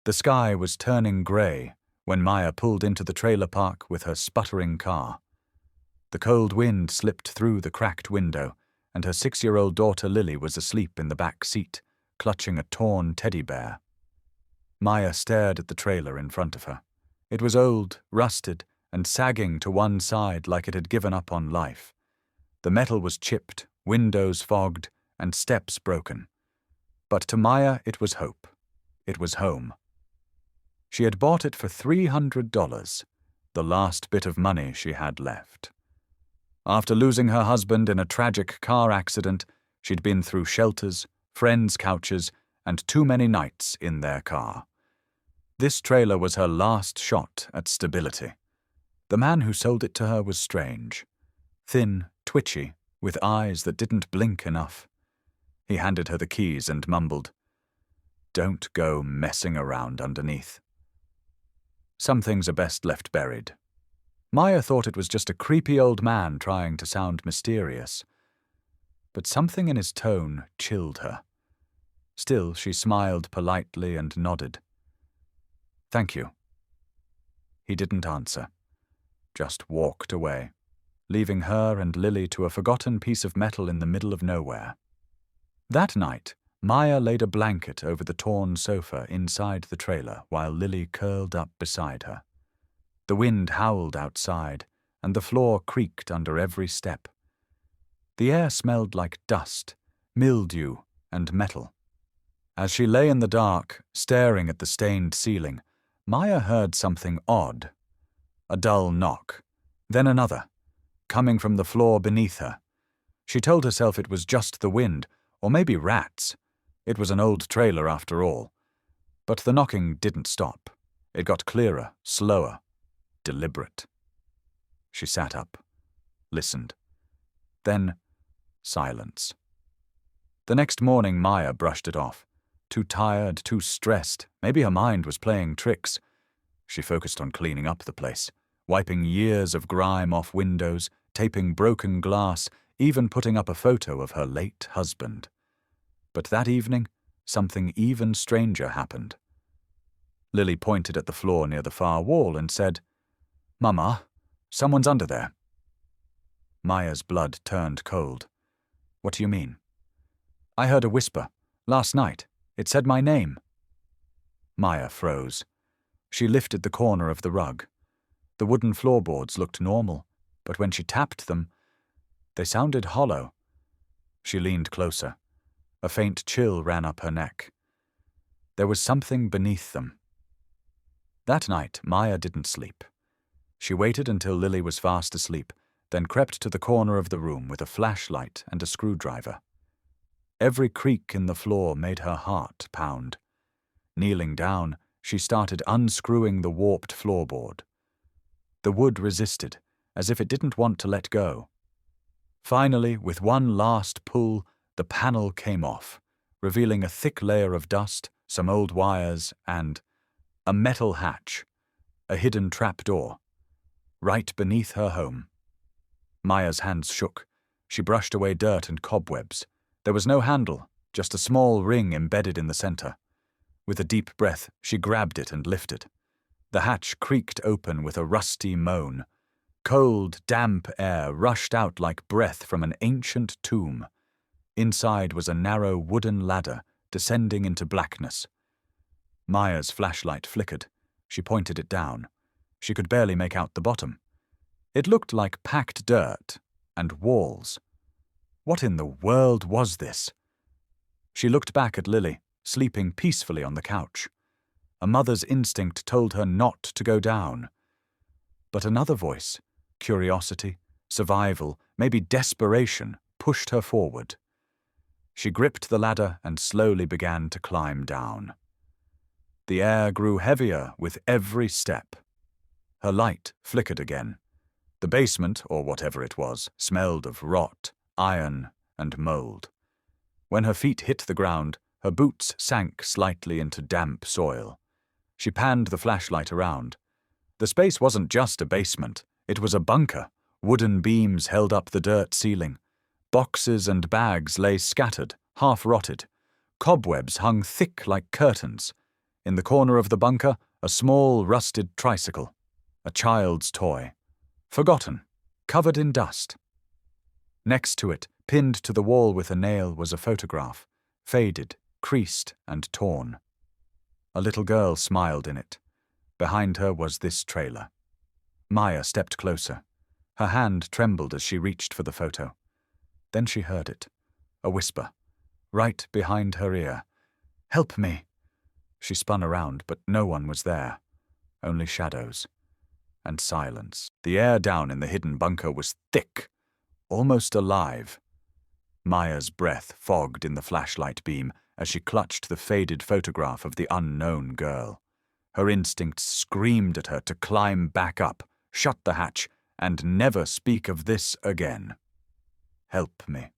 The sky was turning grey when Maya pulled into the trailer park with her sputtering car. The cold wind slipped through the cracked window, and her 6-year-old daughter Lily was asleep in the back seat, clutching a torn teddy bear. Maya stared at the trailer in front of her. It was old, rusted, and sagging to one side like it had given up on life. The metal was chipped, windows fogged, and steps broken. But to Maya it was hope. It was home. She had bought it for $300, the last bit of money she had left. After losing her husband in a tragic car accident, she'd been through shelters, friends' couches, and too many nights in their car. This trailer was her last shot at stability. The man who sold it to her was strange. Thin, twitchy, with eyes that didn't blink enough. He handed her the keys and mumbled, "Don't go messing around underneath." Some things are best left buried. Maya thought it was just a creepy old man trying to sound mysterious. But something in his tone chilled her. Still, she smiled politely and nodded. "Thank you." He didn't answer, just walked away, leaving her and Lily to a forgotten piece of metal in the middle of nowhere. That night, Maya laid a blanket over the torn sofa inside the trailer while Lily curled up beside her. The wind howled outside, and the floor creaked under every step. The air smelled like dust, mildew, and metal. As she lay in the dark, staring at the stained ceiling, Maya heard something odd. A dull knock, then another, coming from the floor beneath her. She told herself it was just the wind, or maybe rats. It was an old trailer after all. But the knocking didn't stop. It got clearer, slower, deliberate. She sat up, listened. Then, silence. The next morning, Maya brushed it off. Too tired, too stressed. Maybe her mind was playing tricks. She focused on cleaning up the place, wiping years of grime off windows, taping broken glass, even putting up a photo of her late husband. But that evening, something even stranger happened. Lily pointed at the floor near the far wall and said, "Mama, someone's under there." Maya's blood turned cold. "What do you mean?" "I heard a whisper. Last night. It said my name." Maya froze. She lifted the corner of the rug. The wooden floorboards looked normal, but when she tapped them, they sounded hollow. She leaned closer. A faint chill ran up her neck. There was something beneath them. That night, Maya didn't sleep. She waited until Lily was fast asleep, then crept to the corner of the room with a flashlight and a screwdriver. Every creak in the floor made her heart pound. Kneeling down, she started unscrewing the warped floorboard. The wood resisted, as if it didn't want to let go. Finally, with one last pull, the panel came off, revealing a thick layer of dust, some old wires, and a metal hatch, a hidden trapdoor, right beneath her home. Maya's hands shook. She brushed away dirt and cobwebs. There was no handle, just a small ring embedded in the center. With a deep breath, she grabbed it and lifted. The hatch creaked open with a rusty moan. Cold, damp air rushed out like breath from an ancient tomb. Inside was a narrow wooden ladder descending into blackness. Maya's flashlight flickered. She pointed it down. She could barely make out the bottom. It looked like packed dirt and walls. What in the world was this? She looked back at Lily, sleeping peacefully on the couch. A mother's instinct told her not to go down. But another voice, curiosity, survival, maybe desperation, pushed her forward. She gripped the ladder and slowly began to climb down. The air grew heavier with every step. Her light flickered again. The basement, or whatever it was, smelled of rot, iron, and mold. When her feet hit the ground, her boots sank slightly into damp soil. She panned the flashlight around. The space wasn't just a basement, it was a bunker. Wooden beams held up the dirt ceiling. Boxes and bags lay scattered, half-rotted. Cobwebs hung thick like curtains. In the corner of the bunker, a small, rusted tricycle. A child's toy. Forgotten. Covered in dust. Next to it, pinned to the wall with a nail, was a photograph. Faded, creased, and torn. A little girl smiled in it. Behind her was this trailer. Maya stepped closer. Her hand trembled as she reached for the photo. Then she heard it. A whisper. Right behind her ear. "Help me." She spun around, but no one was there. Only shadows. And silence. The air down in the hidden bunker was thick, almost alive. Maya's breath fogged in the flashlight beam as she clutched the faded photograph of the unknown girl. Her instincts screamed at her to climb back up, shut the hatch, and never speak of this again. "Help me."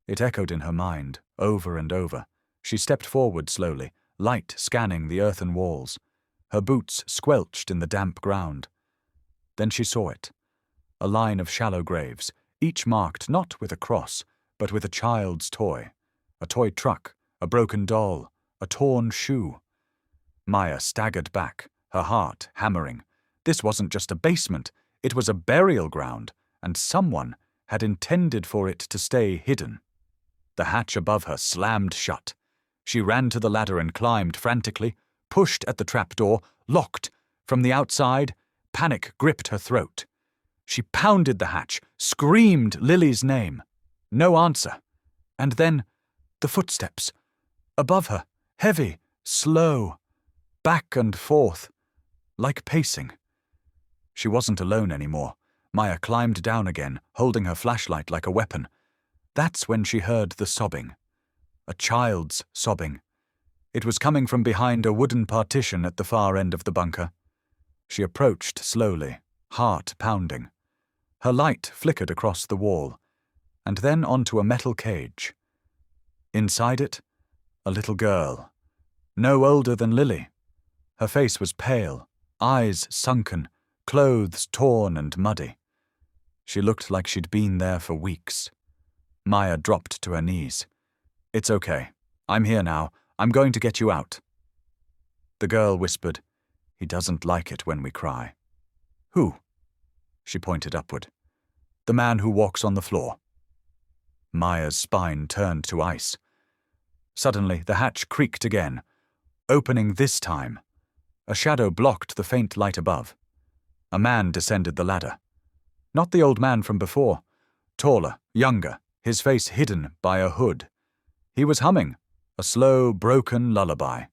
It echoed in her mind, over and over. She stepped forward slowly, light scanning the earthen walls. Her boots squelched in the damp ground. Then she saw it. A line of shallow graves, each marked not with a cross, but with a child's toy. A toy truck, a broken doll, a torn shoe. Maya staggered back, her heart hammering. This wasn't just a basement, it was a burial ground, and someone had intended for it to stay hidden. The hatch above her slammed shut. She ran to the ladder and climbed frantically, pushed at the trapdoor, locked. From the outside, panic gripped her throat. She pounded the hatch, screamed Lily's name. No answer. And then, the footsteps. Above her, heavy, slow, back and forth, like pacing. She wasn't alone anymore. Maya climbed down again, holding her flashlight like a weapon. That's when she heard the sobbing. A child's sobbing. It was coming from behind a wooden partition at the far end of the bunker. She approached slowly, heart pounding. Her light flickered across the wall, and then onto a metal cage. Inside it, a little girl, no older than Lily. Her face was pale, eyes sunken, clothes torn and muddy. She looked like she'd been there for weeks. Maya dropped to her knees. "It's okay. I'm here now. I'm going to get you out." The girl whispered, "He doesn't like it when we cry." "Who?" She pointed upward. "The man who walks on the floor." Maya's spine turned to ice. Suddenly, the hatch creaked again, opening this time. A shadow blocked the faint light above. A man descended the ladder. Not the old man from before. Taller, younger, his face hidden by a hood. He was humming, a slow, broken lullaby.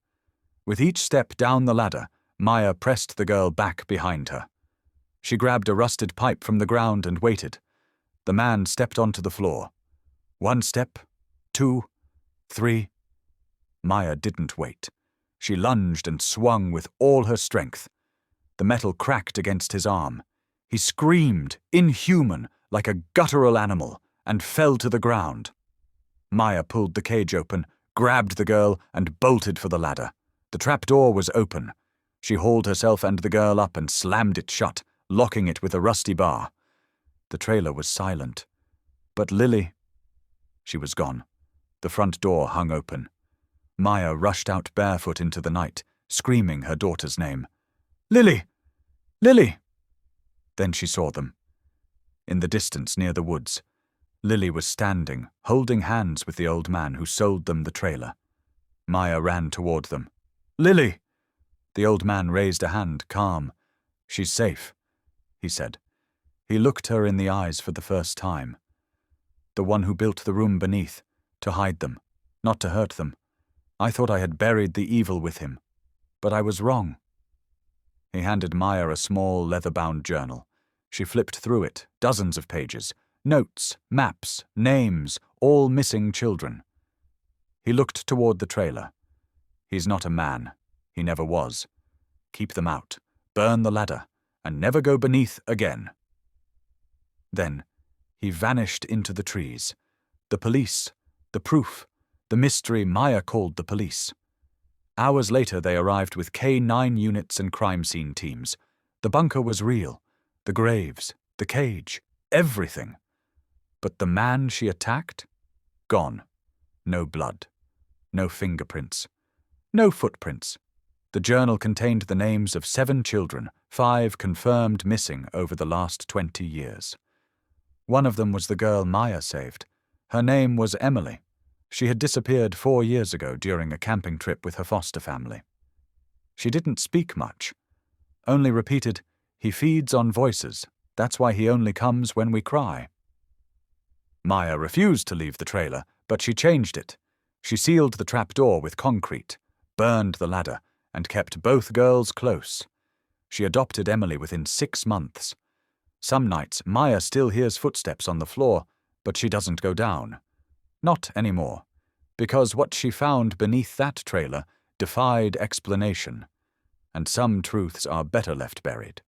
With each step down the ladder, Maya pressed the girl back behind her. She grabbed a rusted pipe from the ground and waited. The man stepped onto the floor. 1 step, 2, 3. Maya didn't wait. She lunged and swung with all her strength. The metal cracked against his arm. He screamed, inhuman, like a guttural animal, and fell to the ground. Maya pulled the cage open, grabbed the girl, and bolted for the ladder. The trapdoor was open. She hauled herself and the girl up and slammed it shut, locking it with a rusty bar. The trailer was silent. But Lily... She was gone. The front door hung open. Maya rushed out barefoot into the night, screaming her daughter's name. "Lily! Lily!" Then she saw them. In the distance near the woods, Lily was standing, holding hands with the old man who sold them the trailer. Maya ran toward them. "Lily!" The old man raised a hand, calm. "She's safe," he said. He looked her in the eyes for the first time. "The one who built the room beneath, to hide them, not to hurt them. I thought I had buried the evil with him, but I was wrong." He handed Maya a small leather-bound journal. She flipped through it, dozens of pages, notes, maps, names, all missing children. He looked toward the trailer. "He's not a man. He never was. Keep them out, burn the ladder, and never go beneath again." Then he vanished into the trees. The police, the proof, the mystery Maya called the police. Hours later they arrived with K9 units and crime scene teams. The bunker was real. The graves, the cage, everything. But the man she attacked? Gone. No blood. No fingerprints. No footprints. The journal contained the names of 7 children, 5 confirmed missing over the last 20 years. One of them was the girl Maya saved. Her name was Emily. She had disappeared 4 years ago during a camping trip with her foster family. She didn't speak much, only repeated, "He feeds on voices. That's why he only comes when we cry." Maya refused to leave the trailer, but she changed it. She sealed the trapdoor with concrete, burned the ladder, and kept both girls close. She adopted Emily within 6 months. Some nights, Maya still hears footsteps on the floor, but she doesn't go down. Not anymore, because what she found beneath that trailer defied explanation, and some truths are better left buried.